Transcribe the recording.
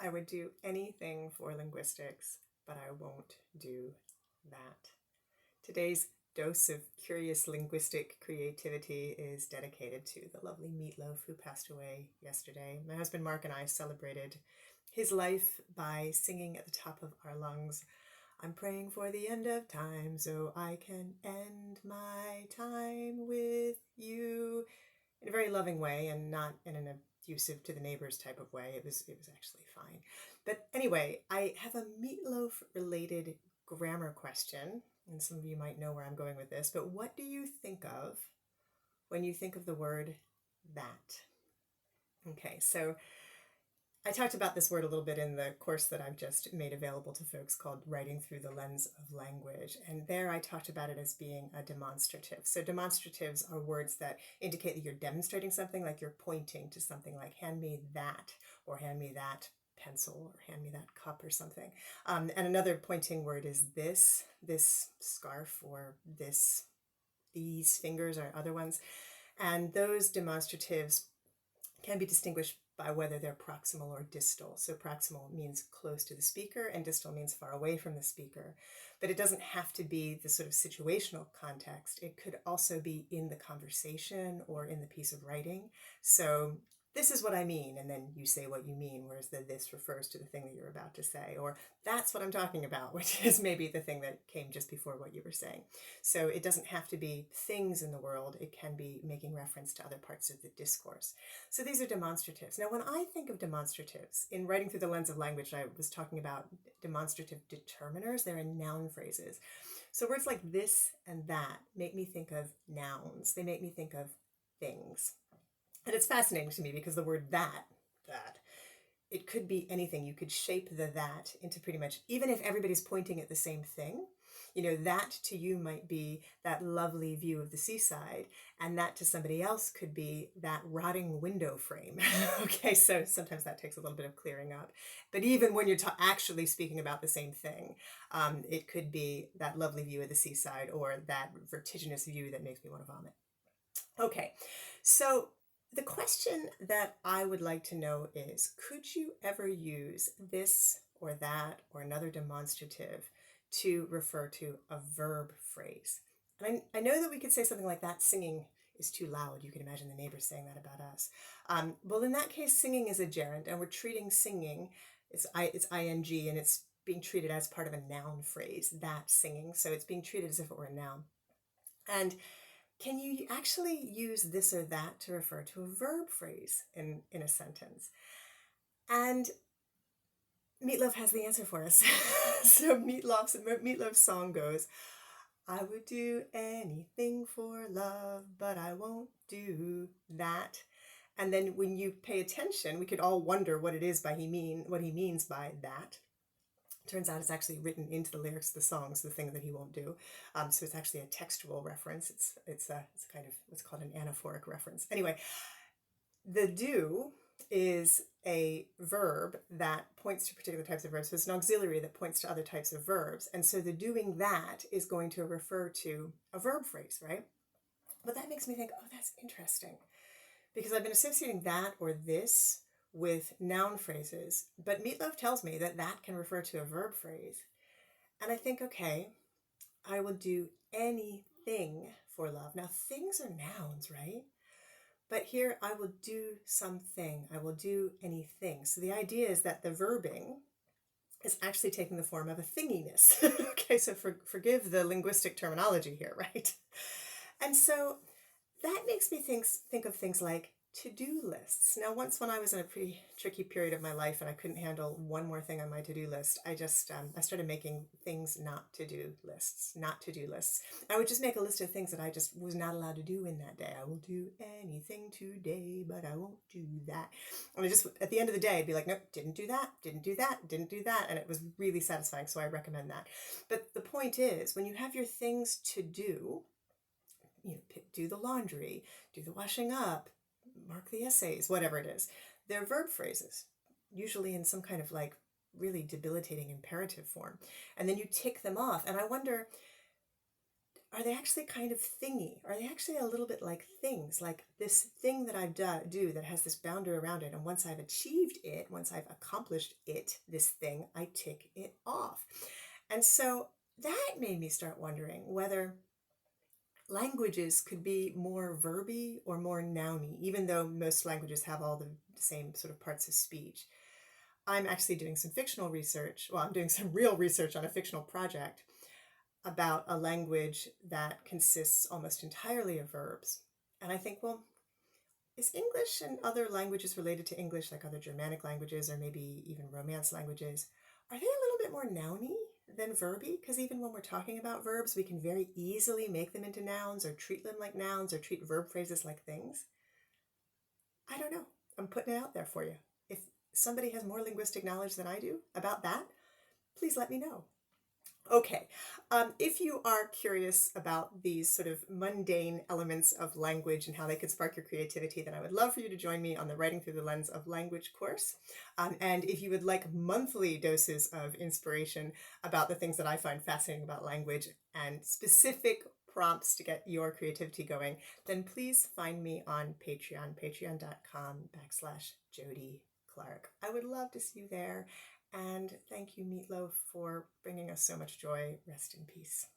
I would do anything for linguistics, but I won't do that. Today's dose of curious linguistic creativity is dedicated to the lovely Meat Loaf who passed away yesterday. My husband Mark and I celebrated his life by singing at the top of our lungs, "I'm praying for the end of time so I can end my time with you," in a very loving way and not in an abusive to the neighbors type of way. It was actually fine. But anyway, I have a meatloaf related grammar question, and some of you might know where I'm going with this, but what do you think of when you think of the word that? Okay, so I talked about this word a little bit in the course that I've just made available to folks called Writing Through the Lens of Language. And there I talked about it as being a demonstrative. So demonstratives are words that indicate that you're demonstrating something, like you're pointing to something like hand me that, or hand me that pencil, or hand me that cup or something. And another pointing word is this scarf, or these fingers, or other ones. And those demonstratives can be distinguished by whether they're proximal or distal. So proximal means close to the speaker and distal means far away from the speaker. But it doesn't have to be the sort of situational context. It could also be in the conversation or in the piece of writing. So this is what I mean, and then you say what you mean, whereas the this refers to the thing that you're about to say, or that's what I'm talking about, which is maybe the thing that came just before what you were saying. So it doesn't have to be things in the world. It can be making reference to other parts of the discourse. So these are demonstratives. Now, when I think of demonstratives, in Writing Through the Lens of Language, I was talking about demonstrative determiners. They're in noun phrases. So words like this and that make me think of nouns. They make me think of things. And it's fascinating to me because the word that, it could be anything. You could shape the that into pretty much, even if everybody's pointing at the same thing, that to you might be that lovely view of the seaside, and that to somebody else could be that rotting window frame. Okay, so sometimes that takes a little bit of clearing up. But even when you're actually speaking about the same thing, it could be that lovely view of the seaside or that vertiginous view that makes me want to vomit. Okay, so the question that I would like to know is, could you ever use this or that or another demonstrative to refer to a verb phrase? And I know that we could say something like that, singing is too loud. You can imagine the neighbors saying that about us. Well, in that case, singing is a gerund, and we're treating singing, it's ing, and it's being treated as part of a noun phrase, that singing. So it's being treated as if it were a noun. And can you actually use this or that to refer to a verb phrase in a sentence? And Meat Loaf has the answer for us. So Meat Loaf's song goes, "I would do anything for love, but I won't do that." And then when you pay attention, we could all wonder what it is what he means by that. Turns out it's actually written into the lyrics of the songs, the thing that he won't do. So it's actually a textual reference. It's kind of what's called an anaphoric reference. Anyway, the do is a verb that points to particular types of verbs. So it's an auxiliary that points to other types of verbs. And so the doing that is going to refer to a verb phrase, right? But that makes me think, oh, that's interesting. Because I've been associating that or this with noun phrases, but Meat Loaf tells me that that can refer to a verb phrase. And I think, okay, I will do anything for love. Now, things are nouns, right? But here, I will do something. I will do anything. So the idea is that the verbing is actually taking the form of a thinginess. Okay, so forgive the linguistic terminology here, right? And so that makes me think of things like to-do lists. Now, once when I was in a pretty tricky period of my life and I couldn't handle one more thing on my to-do list, I started making things not to-do lists. I would just make a list of things that I just was not allowed to do in that day. I will do anything today, but I won't do that. And at the end of the day, I'd be like, nope, didn't do that. And it was really satisfying, so I recommend that. But the point is, when you have your things to do, do the laundry, do the washing up, mark the essays, whatever it is. They're verb phrases, usually in some kind of like really debilitating imperative form. And then you tick them off. And I wonder, are they actually kind of thingy? Are they actually a little bit like things, like this thing that I do that has this boundary around it, and once I've achieved it, once I've accomplished it, this thing, I tick it off. And so that made me start wondering whether languages could be more verby or more nouny, even though most languages have all the same sort of parts of speech. I'm actually doing some fictional research. Well, I'm doing some real research on a fictional project about a language that consists almost entirely of verbs. And I think, well, is English and other languages related to English, like other Germanic languages or maybe even Romance languages, are they a little bit more nouny than verby? Because even when we're talking about verbs, we can very easily make them into nouns or treat them like nouns or treat verb phrases like things. I don't know. I'm putting it out there for you. If somebody has more linguistic knowledge than I do about that, please let me know. Okay, if you are curious about these sort of mundane elements of language and how they could spark your creativity, then I would love for you to join me on the Writing Through the Lens of Language course. And if you would like monthly doses of inspiration about the things that I find fascinating about language and specific prompts to get your creativity going, then please find me on Patreon, patreon.com/Jody Clark. I would love to see you there. And thank you, Meat Loaf, for bringing us so much joy. Rest in peace.